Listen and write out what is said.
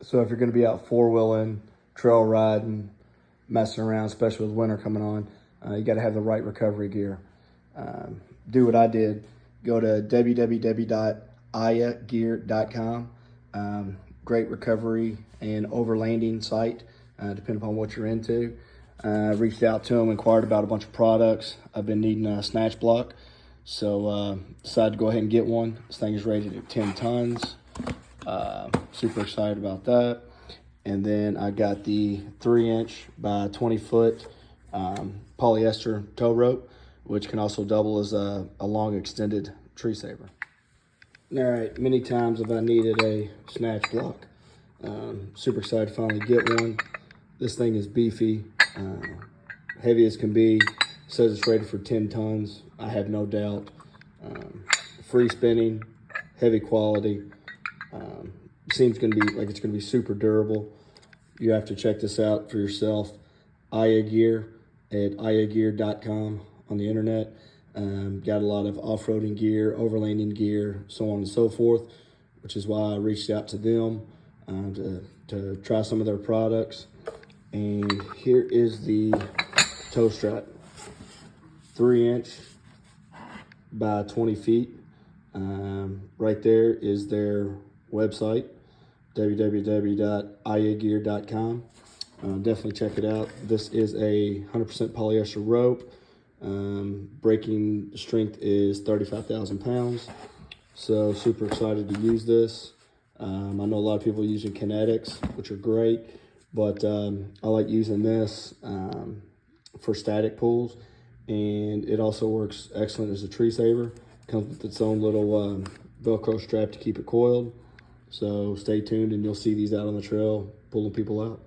So if you're going to be out four-wheeling, trail riding, messing around, especially with winter coming on, you got to have the right recovery gear. Do what I did. Go to www.ayagear.com. Great recovery and overlanding site, depending upon what you're into. Reached out to them, inquired about a bunch of products. I've been needing a snatch block, so decided to go ahead and get one. This thing is rated at 10 tons. Super excited about that. And then I got the 3-inch by 20-foot polyester tow rope, which can also double as a long extended tree saver. All right, many times have I needed a snatch block. Super excited to finally get one. This thing is beefy, heavy as can be. It says it's rated for 10 tons. I have no doubt. Free spinning, heavy quality. Seems gonna be like it's gonna be super durable. You have to check this out for yourself. Aya Gear at ayagear.com on the internet. Got a lot of off-roading gear, overlanding gear, so on and so forth, which is why I reached out to them to try some of their products. And here is the tow strap, 3-inch by 20 feet. Right there is their website, www.ayagear.com. Definitely check it out. This is a 100% polyester rope. Braking strength is 35,000 pounds. So super excited to use this. I know a lot of people using kinetics, which are great, but I like using this for static pulls, and it also works excellent as a tree saver. Comes with its own little Velcro strap to keep it coiled. So stay tuned and you'll see these out on the trail pulling people out.